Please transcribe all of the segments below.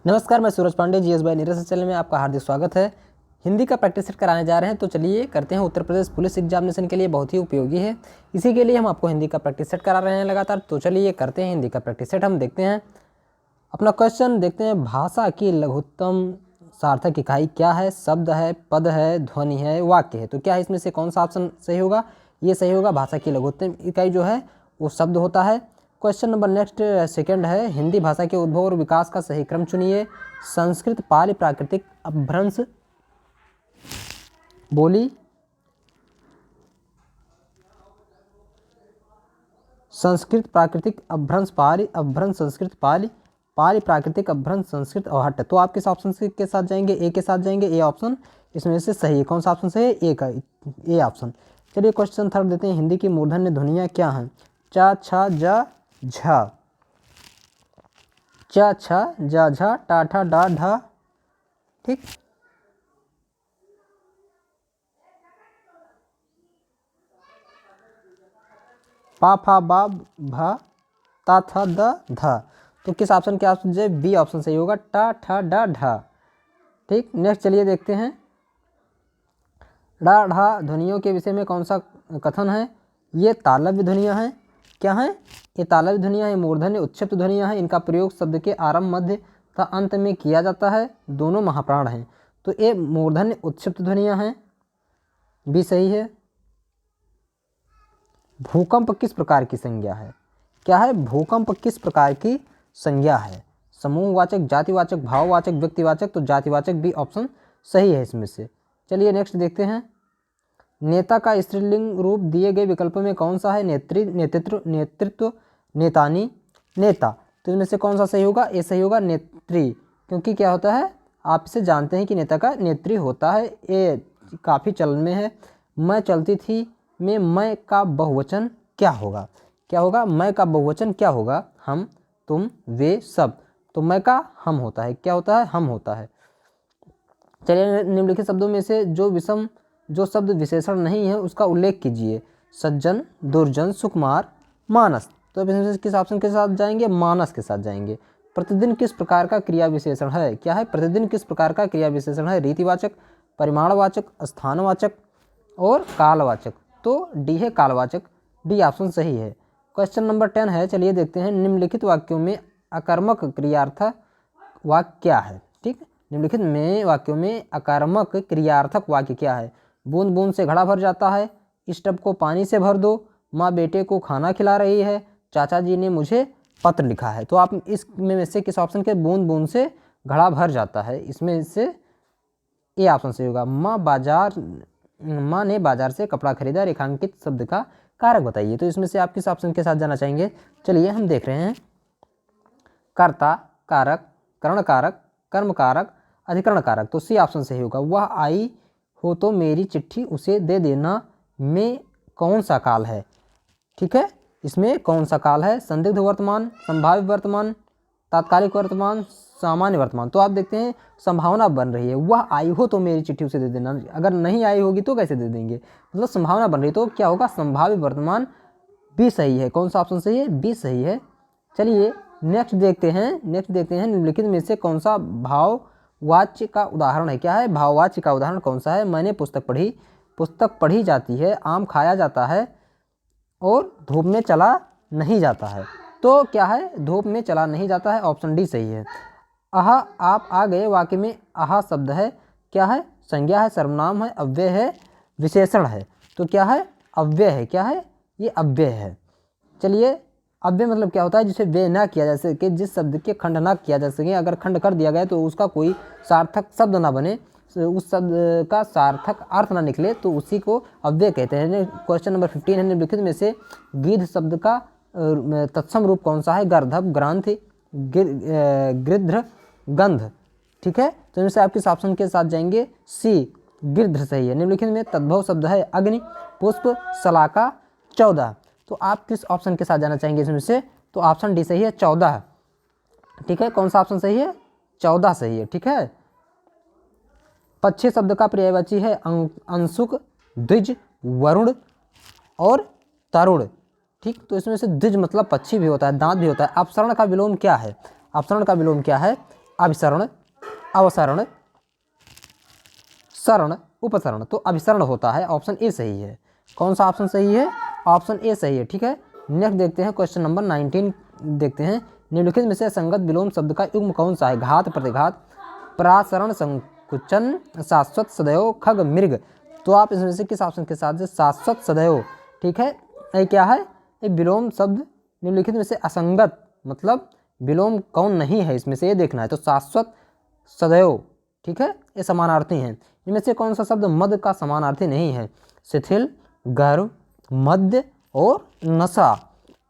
नमस्कार, मैं Suraj Pandey GS by Neeraj channel में आपका हार्दिक स्वागत है। हिंदी का प्रैक्टिस सेट कराने जा रहे हैं, तो चलिए करते हैं। उत्तर प्रदेश पुलिस एग्जामिनेशन के लिए बहुत ही उपयोगी है, इसी के लिए हम आपको हिंदी का प्रैक्टिस सेट करा रहे हैं लगातार। तो चलिए करते हैं हिंदी का प्रैक्टिस सेट। हम देखते हैं अपना क्वेश्चन, देखते हैं भाषा की लघुत्तम सार्थक इकाई क्या है। शब्द है, पद है, ध्वनि है, वाक्य है। तो क्या है इसमें से कौन सा ऑप्शन सही होगा? ये सही होगा। भाषा की लघुत्तम इकाई जो है वो शब्द होता है। क्वेश्चन नंबर नेक्स्ट सेकंड है, हिंदी भाषा के उद्भव और विकास का सही क्रम चुनिए। संस्कृत पाली प्राकृतिक अपभ्रंश बोली, संस्कृत प्राकृतिक अपभ्रंश पाली, अपभ्रंश संस्कृत पाली, पाली प्राकृतिक अपभ्रंश संस्कृत अवहट्ट। तो आप किस ऑप्शन के साथ जाएंगे? ए के साथ जाएंगे। ए ऑप्शन इसमें से सही है। कौन सा ऑप्शन सही है? ए का, ए ऑप्शन। चलिए क्वेश्चन थर्ड देते हैं, हिंदी की मूर्धन्य ध्वनियाँ क्या हैं? चा, छा, जा, झा। चा, छा, जा, झा, टा, ठा, डा, ढा। ठीक, पा, फा, बा, भा, ता, था, द, धा। तो किस ऑप्शन के ऑप्शन जो बी ऑप्शन सही होगा, टा, ठा, डा, ढा। ठीक, नेक्स्ट चलिए देखते हैं, डा, ढा ध्वनियों के विषय में कौन सा कथन है? ये तालव्य ध्वनियाँ हैं। क्या हैं? ये तालव्य ध्वनियाँ हैं, मूर्धन्य उच्चत्व ध्वनियाँ हैं। इनका प्रयोग शब्द के आरंभ, मध्य तथा अंत में किया जाता है। दोनों महाप्राण हैं। तो ये मूर्धन्य उच्चत्व ध्वनियाँ हैं, भी सही है। भूकंप किस प्रकार की संज्ञा है? क्या है? भूकंप किस प्रकार की संज्ञा है? समूहवाचक, जातिवाचक, भाववाचक, व्यक्तिवाचक। तो जातिवाचक भी ऑप्शन सही है इसमें से। चलिए नेक्स्ट देखते हैं, नेता का स्त्रीलिंग रूप दिए गए विकल्पों में कौन सा है? नेत्री, नेतृत्व, नेतृत्व, नेतानी, नेता। तो इनमें से कौन सा सही होगा? ये सही होगा, नेत्री। क्योंकि क्या होता है, आप इसे जानते हैं कि नेता का नेत्री होता है। ये काफ़ी चलन में है। मैं चलती थी में मैं का बहुवचन क्या होगा? क्या होगा? मैं का बहुवचन क्या होगा? हम, तुम, वे, सब। तो मैं का हम होता है। क्या होता है? हम होता है। चलिए निम्नलिखित शब्दों में से जो शब्द विशेषण नहीं है उसका उल्लेख कीजिए। सज्जन, दुर्जन, सुकुमार, मानस। तो अब इसमें से किस ऑप्शन के साथ जाएंगे? मानस के साथ जाएंगे। प्रतिदिन किस प्रकार का क्रिया विशेषण है? क्या है? प्रतिदिन किस प्रकार का क्रिया विशेषण है? रीतिवाचक, परिमाणवाचक, स्थानवाचक और कालवाचक। तो डी है कालवाचक। डी ऑप्शन सही है। क्वेश्चन नंबर 10 है, चलिए देखते हैं, निम्नलिखित वाक्यों में अकर्मक क्रियार्थक वाक्य क्या है? ठीक, निम्नलिखित में वाक्यों में अकर्मक क्रियार्थक वाक्य क्या है? बूंद बूंद से घड़ा भर जाता है, इस टब को पानी से भर दो, माँ बेटे को खाना खिला रही है, चाचा जी ने मुझे पत्र लिखा है। तो आप इसमें से किस ऑप्शन के? बूंद बूंद से घड़ा भर जाता है, इसमें से ए ऑप्शन सही होगा। माँ ने बाजार से कपड़ा खरीदा, रेखांकित शब्द का कारक बताइए। तो इसमें से आप किस ऑप्शन के साथ जाना चाहेंगे? चलिए हम देख रहे हैं, कर्ता, कारक, करण कारक, कर्म कारक, अधिकरण कारक। तो सी ऑप्शन सही होगा। वह आई हो तो मेरी चिट्ठी उसे दे देना में कौन सा काल है? ठीक है, इसमें कौन सा काल है? संदिग्ध वर्तमान, संभाव्य वर्तमान, तात्कालिक वर्तमान, सामान्य वर्तमान। तो आप देखते हैं संभावना बन रही है, वह आई हो तो मेरी चिट्ठी उसे दे देना। अगर नहीं आई होगी तो कैसे दे देंगे? मतलब संभावना बन रही है, तो क्या होगा? संभाव्य वर्तमान। बी सही है। कौन सा ऑप्शन सही है? बी सही है। चलिए नेक्स्ट देखते हैं, निम्नलिखित में से कौन सा भाववाच्य का उदाहरण है? क्या है? भाववाच्य का उदाहरण कौन सा है? मैंने पुस्तक पढ़ी जाती है, आम खाया जाता है और धूप में चला नहीं जाता है। तो क्या है? धूप में चला नहीं जाता है। ऑप्शन डी सही है। आह आप आ गए वाक्य में आह शब्द है, क्या है? संज्ञा है, सर्वनाम है, अव्यय है, विशेषण है। तो क्या है? अव्यय है। क्या है? ये अव्यय है। चलिए, अव्यय मतलब क्या होता है? जिसे व्यय ना किया जा सके, जिस शब्द के खंड ना किया जा सके। अगर खंड कर दिया गया तो उसका कोई सार्थक शब्द ना बने, उस शब्द का सार्थक अर्थ ना निकले, तो उसी को अव्यय कहते हैं। क्वेश्चन नंबर 15 है, निम्नलिखित में से गीध शब्द का तत्सम रूप कौन सा है? गर्धव, ग्रांथि, गृध्र, गंध। ठीक है, तो इनसे आप किस ऑप्शन के साथ जाएंगे? सी गृध्र सही है। निम्नलिखित में तद्भव शब्द है अग्नि, पुष्प, शलाका, 14। तो आप किस ऑप्शन के साथ जाना चाहेंगे इसमें से? तो ऑप्शन डी सही है, 14। ठीक है, कौन सा ऑप्शन सही है? 14 सही है। ठीक है, पक्षी शब्द का पर्यायवाची है अंशुक, द्विज, वरुण और तरुण। ठीक, तो इसमें से द्विज मतलब पक्षी भी होता है, दांत भी होता है। अपसरण का विलोम क्या है? अपसरण का विलोम क्या है? अभिसरण, अवसरण, सरण, उपसरण। तो अभिसरण होता है, ऑप्शन ए सही है। कौन सा ऑप्शन सही है? ऑप्शन ए सही है। ठीक है, नेक्स्ट देखते हैं क्वेश्चन नंबर 19 देखते हैं। निम्नलिखित में से संगत विलोम शब्द का युग्म कौन सा है? घात, प्रतिघात, प्रासरण, संकुचन, शाश्वत, सदैव, खग, मृग। तो आप इसमें से किस ऑप्शन के साथ? शाश्वत, सदैव। ठीक है, ये क्या है? ये विलोम शब्द निम्नलिखित में से असंगत, मतलब विलोम कौन नहीं है इसमें से, ये देखना है। तो शाश्वत, सदैव, ठीक है, ये समानार्थी हैं। इनमें से कौन सा शब्द मद का समानार्थी नहीं है? शिथिल, गर्व, मध्य और नशा।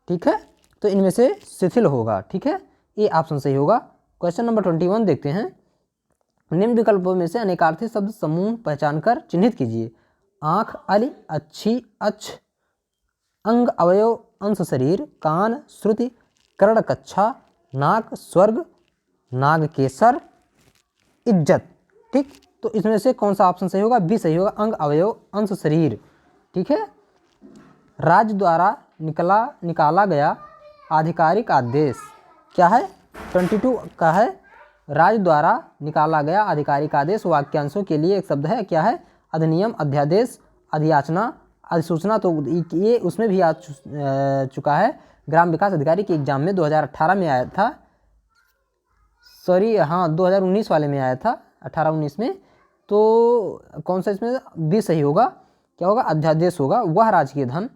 ठीक है, तो इनमें से शिथिल होगा। ठीक है, ये ऑप्शन सही होगा। क्वेश्चन नंबर 21 देखते हैं। निम्न विकल्पों में से अनेकार्थी शब्द समूह पहचान कर चिन्हित कीजिए। आँख, अली, अच्छी, अच्छ, अंग, अवयव, अंश शरीर, कान, श्रुति, कर्ण, कच्छा, नाक, स्वर्ग, नागकेसर, इज्जत। ठीक, तो इसमें से कौन सा ऑप्शन सही होगा? बी सही होगा, अंग, अवयव, अंश शरीर। ठीक है, राज्य द्वारा निकाला गया आधिकारिक आदेश क्या है? 22 का है, राज्य द्वारा निकाला गया आधिकारिक आदेश वाक्यांशों के लिए एक शब्द है, क्या है? अधिनियम, अध्यादेश, अधियाचना, अधिसूचना। तो ये उसमें भी आ चुका है, ग्राम विकास अधिकारी के एग्जाम में 2018 में आया था, सॉरी हाँ 2019 वाले में आया था, 18-19 में। तो कौन सा इसमें भी सही होगा? क्या होगा? अध्यादेश होगा। वह राजकीय धन,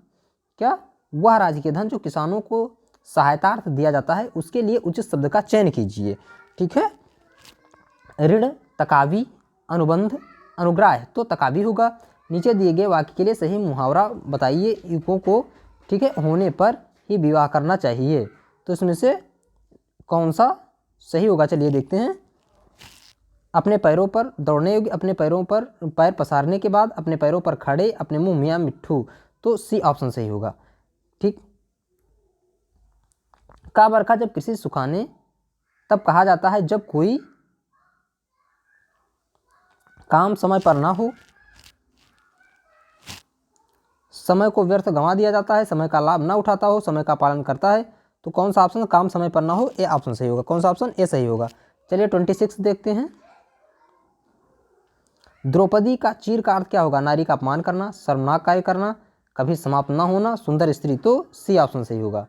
क्या? वह राजकीय धन जो किसानों को सहायतार्थ दिया जाता है, उसके लिए उचित शब्द का चयन कीजिए। ठीक है, ऋण, तकावी, अनुबंध, अनुग्राह। तो तकावी होगा। नीचे दिए गए वाक्य के लिए सही मुहावरा बताइए। युवकों को, ठीक है, होने पर ही विवाह करना चाहिए। तो इसमें से कौन सा सही होगा? चलिए देखते हैं। अपने पैरों पर दौड़ने योग्य, अपने पैरों पर पैर पसारने के बाद, अपने पैरों पर खड़े, अपने मुंह मियाँ मिट्ठू। तो सी ऑप्शन सही होगा। ठीक, का बरखा जब किसी सुखाने तब कहा जाता है जब कोई काम समय पर ना हो, समय को व्यर्थ गंवा दिया जाता है, समय का लाभ ना उठाता हो, समय का पालन करता है। तो कौन सा ऑप्शन? काम समय पर ना हो, ए ऑप्शन सही होगा। कौन सा ऑप्शन? ए सही होगा। चलिए 26 देखते हैं। द्रौपदी का चीर का अर्थ क्या होगा? नारी का अपमान करना, शर्मनाक कार्य करना, कभी समाप्त ना होना, सुंदर स्त्री। तो सी ऑप्शन सही होगा।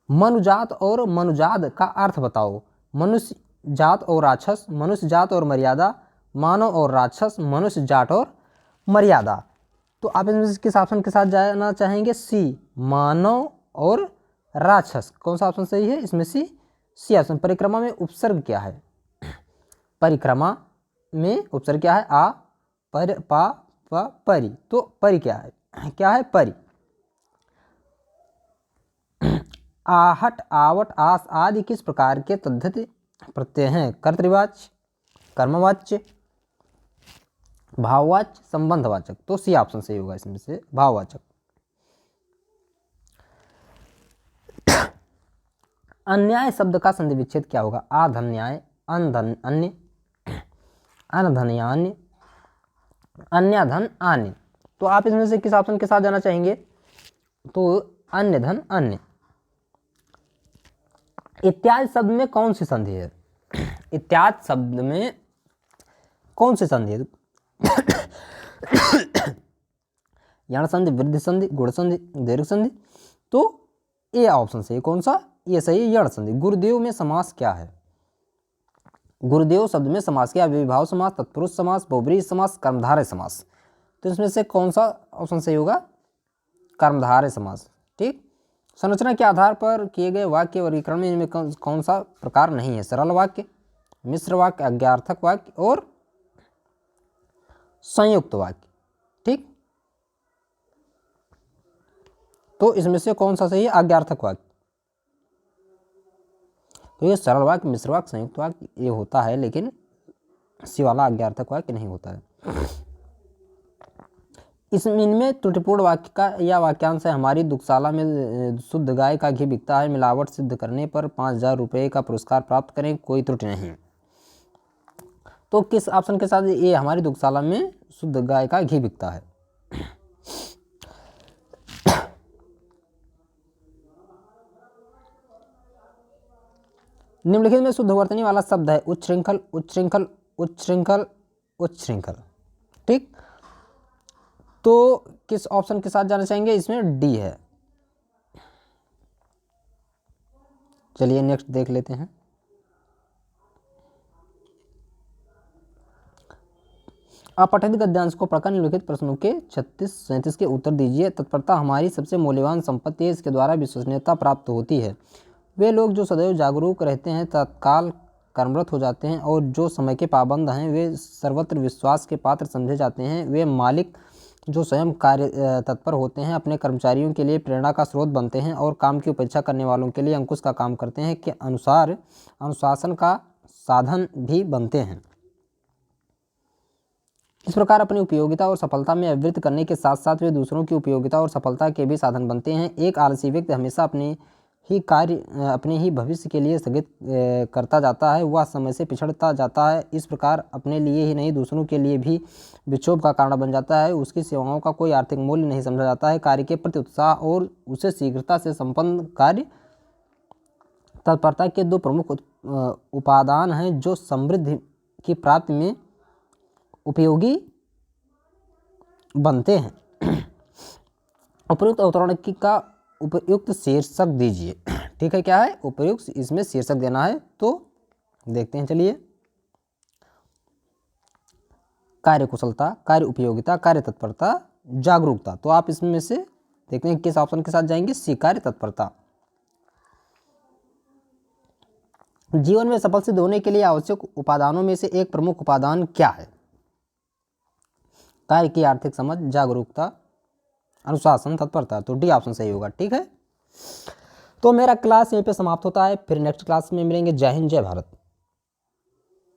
मनुजात और मनुजाद का अर्थ बताओ। मनुष्य जात और राक्षस, मनुष्य जात और मर्यादा, मानव और राक्षस, मनुष्य जाट और मर्यादा। तो आप इसमें किस ऑप्शन के साथ जाना चाहेंगे? सी, मानव और राक्षस। कौन सा ऑप्शन सही है इसमें? C option. परिक्रमा में उपसर्ग क्या है? परिक्रमा में उपसर्ग क्या है? आ, पर, पा, प, परि। तो परि क्या है? क्या है? परि। आहट, आवट, आस आदि किस प्रकार के तद्धित प्रत्यय हैं? कर्तृवाच्य, कर्मवाच्य, भाववाच्य, संबंधवाचक। तो सी ऑप्शन सही होगा इसमें से, भाववाचक। अन्याय शब्द का संधि विच्छेद क्या होगा? आधन्याय, अनधन अन्य, अनधन्यान्य, अन्याधन आन्य। तो आप इसमें से किस ऑप्शन के साथ जाना चाहेंगे? तो अन्य धन अन्य। इत्यादि शब्द में कौन सी संधि है? इत्यादि शब्द में कौन सी संधि है? यण संधि, वृद्धि संधि, गुण संधि, दीर्घ संधि। तो ये ऑप्शन सही। कौन सा? ये सही है, यण संधि। गुरुदेव में समास क्या है? गुरुदेव शब्द में समास क्या? विभाव समास, तत्पुरुष समास, बहुब्रीहि समास, कर्मधारय समास। तो इसमें से कौन सा ऑप्शन सही होगा? कर्मधारय समास। ठीक, संरचना के आधार पर किए गए वाक्य वर्गीकरण में इनमें कौन सा प्रकार नहीं है? सरल वाक्य, मिश्र वाक्य, अज्ञार्थक वाक्य और संयुक्त वाक्य। ठीक, तो इसमें से कौन सा सही है? अज्ञार्थक वाक्य। तो ये सरल वाक्य, मिश्र वाक्य, संयुक्त वाक्य ये होता है, लेकिन सी वाला अज्ञार्थक वाक्य नहीं होता है। इनमें त्रुटिपूर्ण वाक्य का या वाक्यांश है। हमारी दुग्धशाला में शुद्ध गाय का घी बिकता है, मिलावट सिद्ध करने पर 5,000 रुपये का पुरस्कार प्राप्त करें, कोई त्रुटि नहीं। तो किस ऑप्शन के साथ? ये हमारी दुग्धशाला में शुद्ध गाय का घी बिकता है। निम्नलिखित में शुद्धवर्तनी वाला शब्द है उच्छृंखल, उच्छृंखल, उच्छृंखल, उच्छृंखल। ठीक, तो किस ऑप्शन के साथ जाना चाहेंगे? इसमें डी है। चलिए नेक्स्ट देख लेते हैं। अपठित गद्यांश को पढ़कर निम्नलिखित प्रश्नों के 36-37 के उत्तर दीजिए। तत्परता हमारी सबसे मूल्यवान संपत्ति है, इसके द्वारा विश्वसनीयता प्राप्त होती है। वे लोग जो सदैव जागरूक रहते हैं तत्काल कर्मरत हो जाते हैं, और जो समय के पाबंद हैं वे सर्वत्र विश्वास के पात्र समझे जाते हैं। वे मालिक जो स्वयं कार्य तत्पर होते हैं अपने कर्मचारियों के लिए प्रेरणा का स्रोत बनते हैं, और काम की उपेक्षा करने वालों के लिए अंकुश का काम करते हैं, के अनुसार अनुशासन का साधन भी बनते हैं। इस प्रकार अपनी उपयोगिता और सफलता में अभिवृद्धि करने के साथ साथ वे दूसरों की उपयोगिता और सफलता के भी साधन बनते हैं। एक आलसी व्यक्ति हमेशा अपने ही कार्य अपने ही भविष्य के लिए स्थगित करता जाता है, वह समय से पिछड़ता जाता है। इस प्रकार अपने लिए ही नहीं दूसरों के लिए भी विक्षोभ का कारण बन जाता है। उसकी सेवाओं का कोई आर्थिक मूल्य नहीं समझा जाता है। कार्य के प्रति उत्साह और उसे शीघ्रता से संपन्न कार्य तत्परता के दो प्रमुख उपादान हैं जो समृद्धि की प्राप्ति में उपयोगी बनते हैं। उपयुक्त अवतरण का उपयुक्त शीर्षक दीजिए। ठीक है, क्या है उपयुक्त, इसमें शीर्षक देना है, तो देखते हैं। चलिए, कार्य कुशलता, कार्य उपयोगिता, कार्य तत्परता, जागरूकता। तो आप इसमें से देखते हैं किस ऑप्शन के साथ जाएंगे? सी, कार्य तत्परता। जीवन में सफल सिद्ध होने के लिए आवश्यक उपादानों में से एक प्रमुख उपादान क्या है? कार्य की आर्थिक समझ, जागरूकता, अनुशासन, तत्परता। तो डी ऑप्शन सही होगा। ठीक है, तो मेरा क्लास यहीं पे समाप्त होता है। फिर नेक्स्ट क्लास में मिलेंगे। जय हिंद, जय भारत।